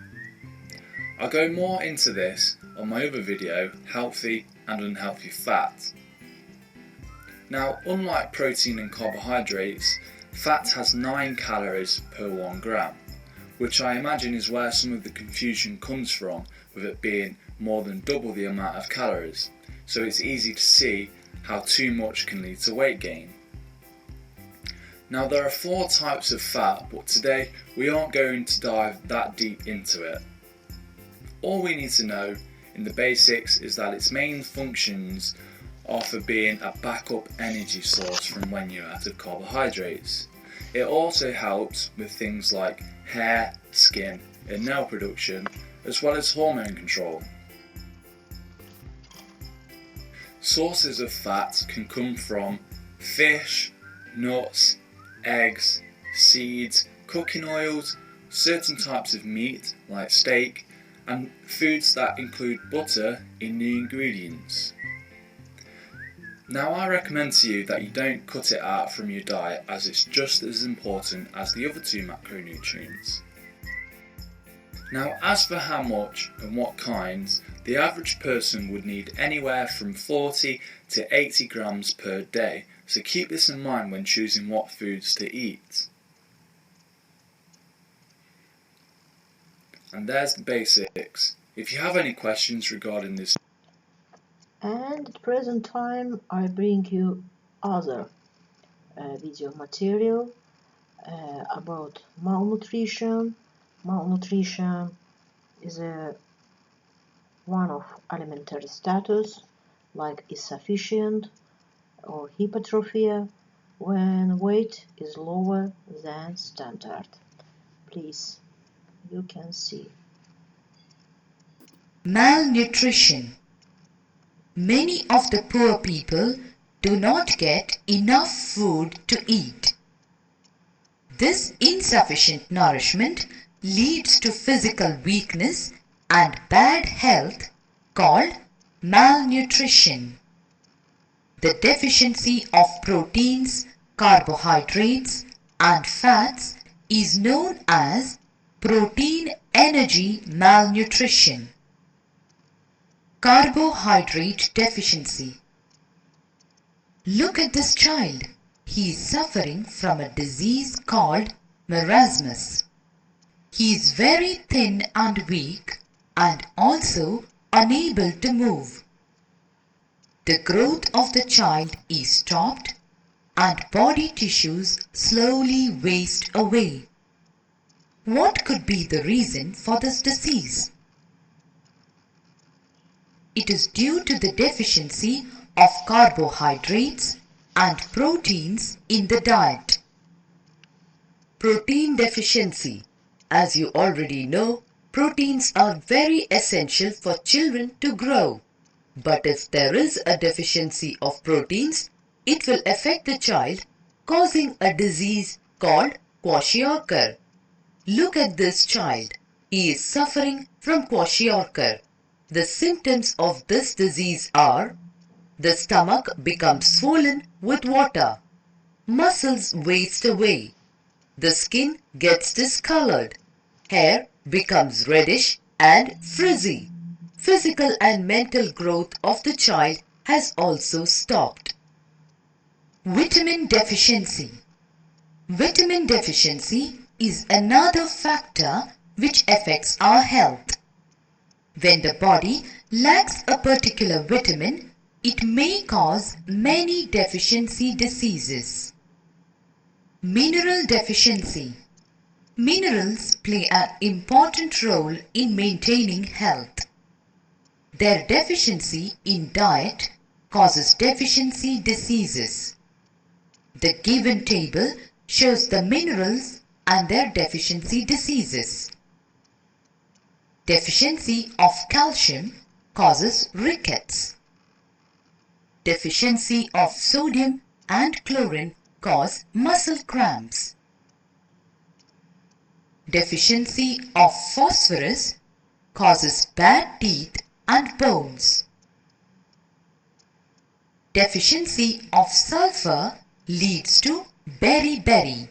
I'll go more into this on my other video, Healthy and Unhealthy Fat. Now, unlike protein and carbohydrates, fat has 9 calories per 1 gram, which I imagine is where some of the confusion comes from, with it being more than double the amount of calories. So it's easy to see how too much can lead to weight gain. Now, there are 4 types of fat, but today we aren't going to dive that deep into it. All we need to know in the basics is that its main functions are for being a backup energy source from when you're out of carbohydrates. It also helps with things like hair, skin, and nail production, as well as hormone control. Sources of fat can come from fish, nuts, eggs, seeds, cooking oils, certain types of meat like steak, and foods that include butter in the ingredients. Now I recommend to you that you don't cut it out from your diet, as it's just as important as the other two macronutrients. Now as for how much and what kinds, the average person would need anywhere from 40 to 80 grams per day, so keep this in mind when choosing what foods to eat. And there's the basics. If you have any questions regarding this, and at present time I bring you other video material about malnutrition. Malnutrition is one of alimentary status, like insufficient or hypertrophy, when weight is lower than standard. Please, you can see. Malnutrition. Many of the poor people do not get enough food to eat. This insufficient nourishment leads to physical weakness and bad health, called malnutrition. The deficiency of proteins, carbohydrates, and fats is known as protein energy malnutrition. Carbohydrate deficiency. Look at this child. He is suffering from a disease called marasmus. He is very thin and weak and also unable to move. The growth of the child is stopped and body tissues slowly waste away. What could be the reason for this disease? It is due to the deficiency of carbohydrates and proteins in the diet. Protein deficiency. As you already know, proteins are very essential for children to grow. But if there is a deficiency of proteins, it will affect the child, causing a disease called kwashiorkor. Look at this child. He is suffering from kwashiorkor. The symptoms of this disease are: the stomach becomes swollen with water, muscles waste away, the skin gets discolored, hair becomes reddish and frizzy. Physical and mental growth of the child has also stopped. Vitamin deficiency. Vitamin deficiency is another factor which affects our health. When the body lacks a particular vitamin, it may cause many deficiency diseases. Mineral deficiency. Minerals play an important role in maintaining health. Their deficiency in diet causes deficiency diseases. The given table shows the minerals and their deficiency diseases. Deficiency of calcium causes rickets. Deficiency of sodium and chlorine cause muscle cramps. Deficiency of phosphorus causes bad teeth and bones. Deficiency of sulfur leads to beriberi.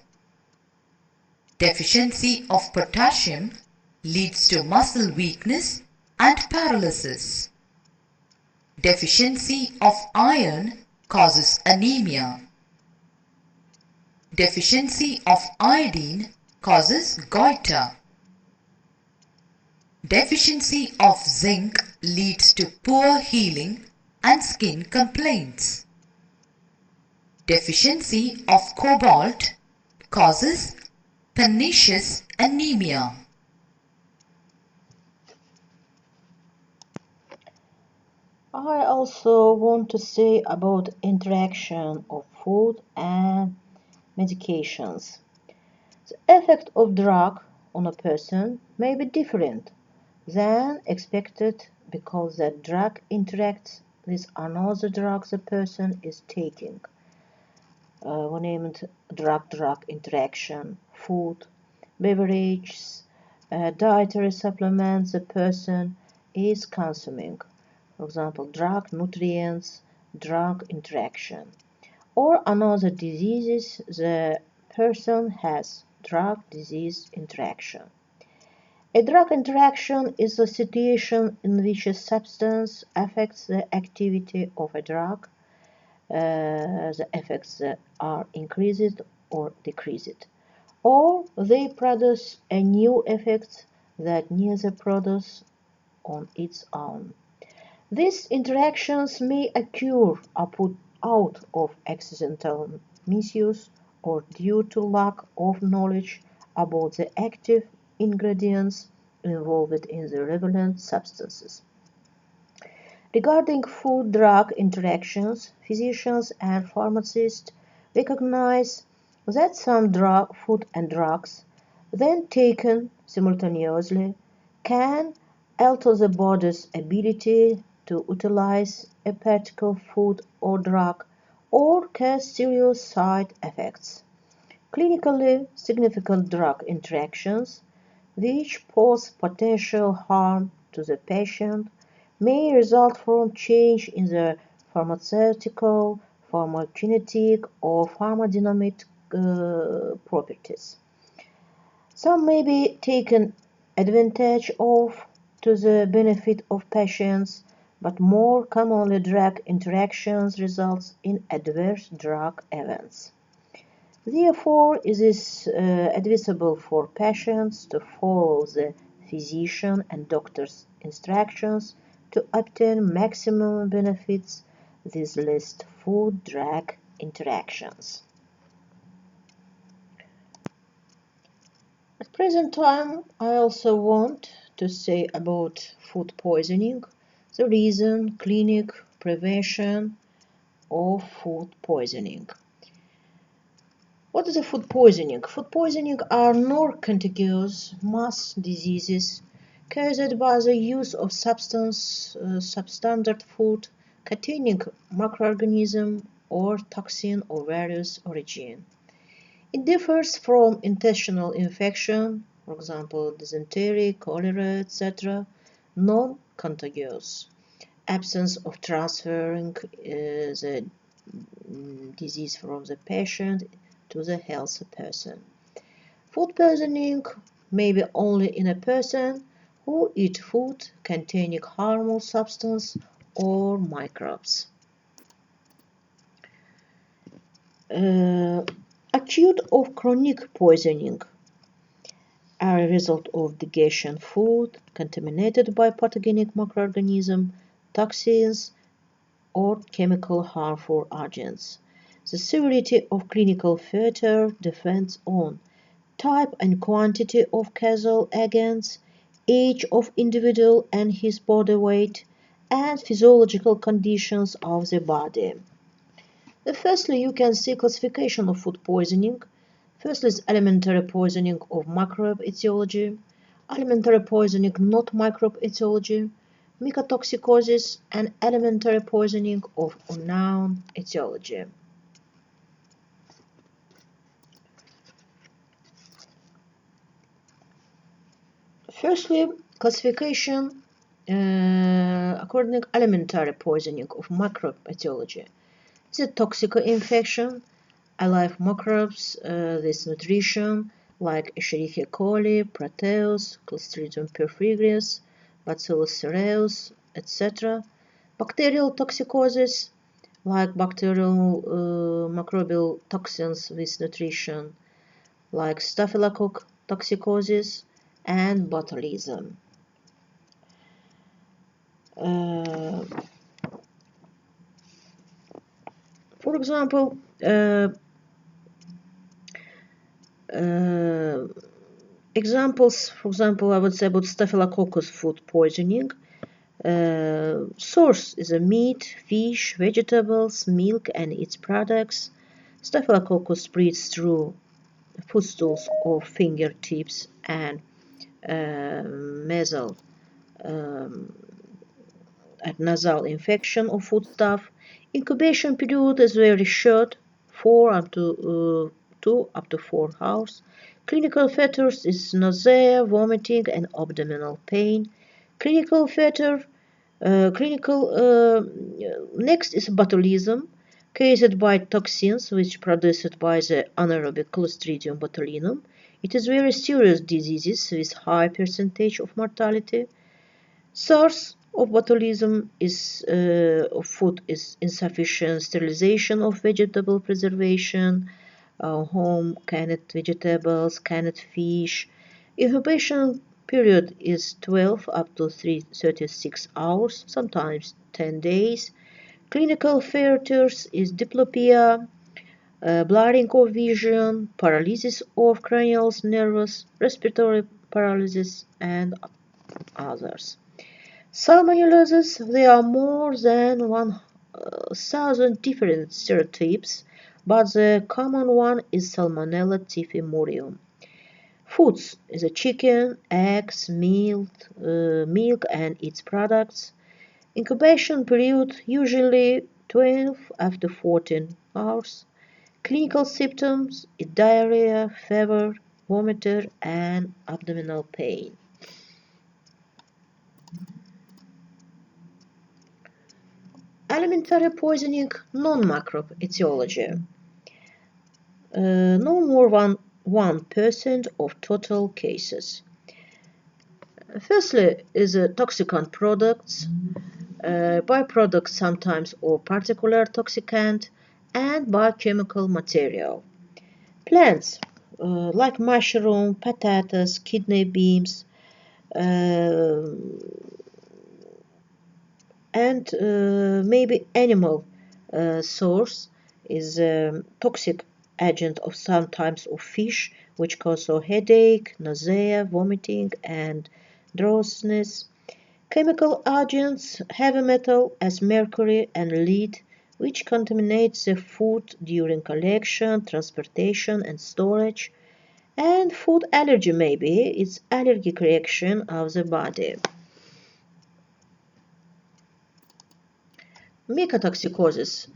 Deficiency of potassium leads to muscle weakness and paralysis. Deficiency of iron causes anemia. Deficiency of iodine causes goiter. Deficiency of zinc leads to poor healing and skin complaints. Deficiency of cobalt causes pernicious anemia. I also want to say about interaction of food and medications. Effect of drug on a person may be different than expected because that drug interacts with another drug the person is taking. We named drug-drug interaction, food, beverages, dietary supplements the person is consuming. For example, drug, nutrients, drug interaction. Or another diseases the person has drug-disease interaction. A drug interaction is a situation in which a substance affects the activity of a drug. The effects are increased or decreased, or they produce a new effect that neither produce on its own. These interactions may occur out of accidental misuse or due to lack of knowledge about the active ingredients involved in the relevant substances. Regarding food-drug interactions, physicians and pharmacists recognize that some food and drugs, then taken simultaneously, can alter the body's ability to utilize a particular food or drug or cause serious side effects. Clinically significant drug interactions, which pose potential harm to the patient, may result from change in the pharmaceutical, pharmacokinetic, or pharmacodynamic properties. Some may be taken advantage of to the benefit of patients, but more commonly drug interactions result in adverse drug events. Therefore, it is advisable for patients to follow the physician and doctor's instructions to obtain maximum benefits with less food-drug interactions. At present time, I also want to say about food poisoning, the reason, clinic, prevention of food poisoning. What is a food poisoning? Food poisoning are non-contagious mass diseases caused by the use of substandard food containing microorganism or toxin of various origin. It differs from intestinal infection, for example, dysentery, cholera, etc., non-contagious. Absence of transferring the disease from the patient to the healthy person. Food poisoning may be only in a person who eat food containing harmful substance or microbes. Acute or chronic poisoning are a result of digestion food contaminated by pathogenic microorganisms, toxins, or chemical harmful agents. The severity of clinical failure depends on type and quantity of causal agents, age of individual and his body weight, and physiological conditions of the body. Firstly, you can see classification of food poisoning. Firstly is alimentary poisoning of microbe etiology, alimentary poisoning not microbe etiology, mycotoxicosis, and alimentary poisoning of unknown etiology. Firstly, classification according to alimentary poisoning of microbe etiology. It's a toxic infection, alive microbes with nutrition like Escherichia coli, Proteus, Clostridium perfringens, Bacillus cereus, etc. Bacterial toxicosis like bacterial microbial toxins with nutrition like Staphylococcus toxicosis and botulism. For example, examples, for example, I would say about Staphylococcus food poisoning. Source is a meat, fish, vegetables, milk and its products. Staphylococcus spreads through pustules of fingertips and nasal infection of foodstuff. Incubation period is very short, 2 up to 4 hours. Clinical features is nausea, vomiting, and abdominal pain. Next is botulism, caused by toxins which produced by the anaerobic Clostridium botulinum. It is very serious disease with high percentage of mortality. Source of botulism of food is insufficient sterilization of vegetable preservation, home canned vegetables, canned fish. Incubation period is 12 up to 36 hours, sometimes 10 days. Clinical features is diplopia, blurring of vision, paralysis of cranial nerves, respiratory paralysis, and others. Salmonellosis, there are more than 1,000 different serotypes, but the common one is Salmonella typhimurium. Foods is a chicken, eggs, milk and its products. Incubation period usually 12 after 14 hours. Clinical symptoms is diarrhea, fever, vomiting, and abdominal pain. Alimentary poisoning non-microbe etiology. No more than 1% of total cases. Firstly is toxicant products, byproducts sometimes or particular toxicant, and biochemical material. Plants like mushroom, potatoes, kidney beans, and maybe animal source is toxic agent of sometimes of fish, which causes headache, nausea, vomiting, and drowsiness. Chemical agents, heavy metal as mercury and lead, which contaminates the food during collection, transportation, and storage. And food allergy maybe, it's allergic reaction of the body. Mycotoxicosis.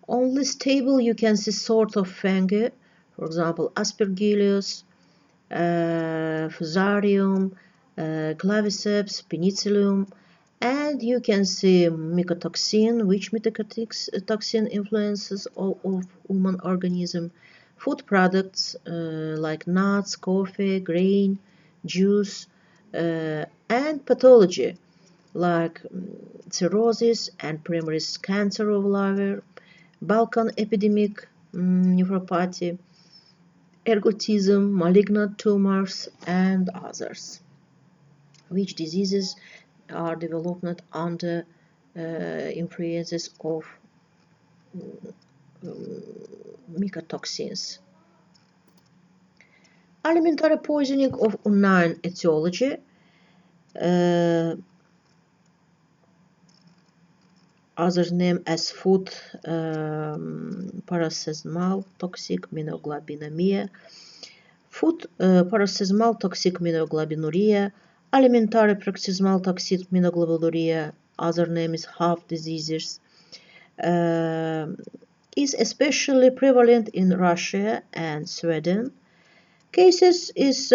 On this table you can see sort of fungi, for example Aspergillus, Fusarium, Claviceps, Penicillium, and you can see mycotoxin, which mycotoxin influences all of human organism. Food products like nuts, coffee, grain, juice, and pathology like cirrhosis and primary cancer of liver, Balkan epidemic, nephropathy, ergotism, malignant tumors, and others, which diseases are developed under influences of mycotoxins. Alimentary poisoning of unknown etiology. Other name as food paroxysmal toxic immunoglobulinemia, food paroxysmal toxic immunoglobulinuria, alimentary paroxysmal toxic immunoglobulinuria, other name is HAV diseases, is especially prevalent in Russia and Sweden. Cases is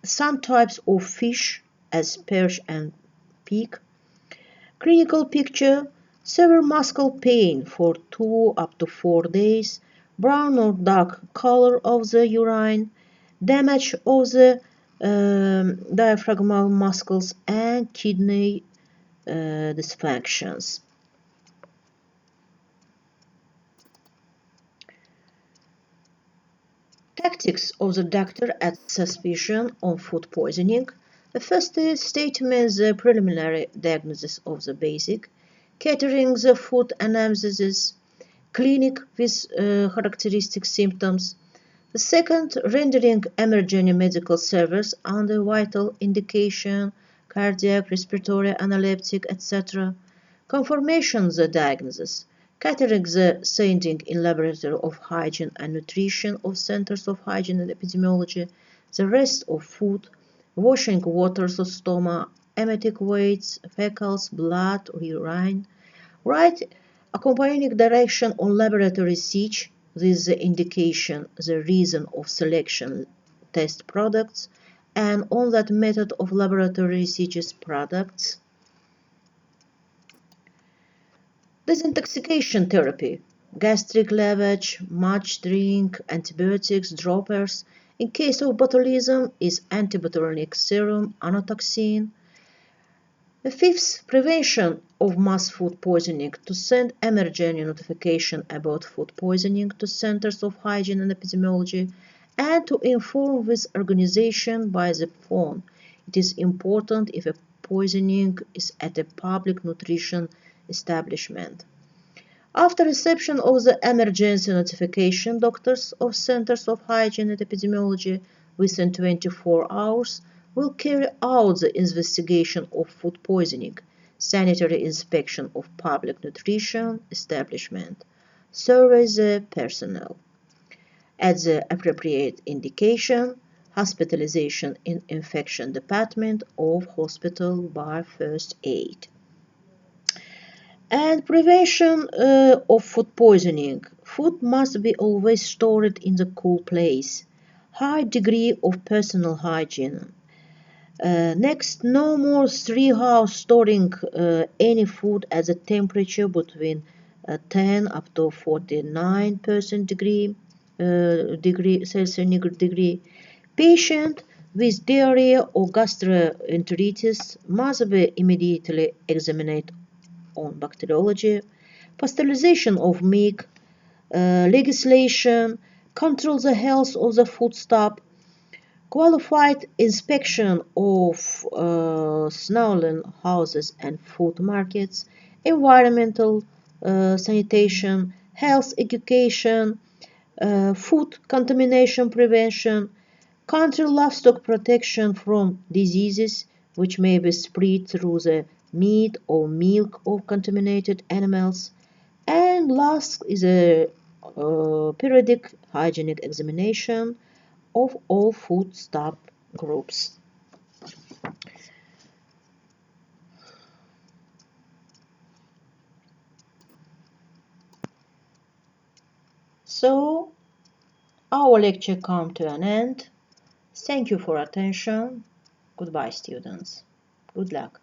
some types of fish as perch and pike. Clinical picture: severe muscle pain for 2 up to 4 days, brown or dark color of the urine, damage of the diaphragmal muscles, and kidney dysfunctions. Tactics of the doctor at suspicion of food poisoning. The first statement, the preliminary diagnosis of the basic, catering the food analysis, clinic with characteristic symptoms. The second, rendering emergency medical service under vital indication, cardiac, respiratory, analeptic, etc. Confirmation the diagnosis, catering the setting in laboratory of hygiene and nutrition of centers of hygiene and epidemiology, the rest of food, washing waters of stoma, emetic weights, fecals, blood or urine, write accompanying direction on laboratory research with the indication, the reason of selection test products, and on that method of laboratory research products. Disintoxication therapy, gastric lavage, much drink, antibiotics, droppers. In case of botulism is antibotulinic serum, anotoxin. The fifth, prevention of mass food poisoning, to send emergency notification about food poisoning to centers of hygiene and epidemiology, and to inform this organization by the phone. It is important if a poisoning is at a public nutrition establishment. After reception of the emergency notification, doctors of centers of hygiene and epidemiology within 24 hours will carry out the investigation of food poisoning, sanitary inspection of public nutrition establishment, survey the personnel. At the appropriate indication, hospitalization in infection department of hospital by first aid. And prevention of food poisoning. Food must be always stored in the cool place. High degree of personal hygiene. Next, no more 3 hours storing any food at a temperature between 10 up to 49% degree. Patient with diarrhea or gastroenteritis must be immediately examined on bacteriology. Pasteurization of milk, legislation, control the health of the food stock, qualified inspection of snowland houses and food markets, environmental sanitation, health education, food contamination prevention, country livestock protection from diseases which may be spread through the meat or milk of contaminated animals, and last is a periodic hygienic examination of all food stock groups. So our lecture comes to an end. Thank you for attention. Goodbye, students. Good luck.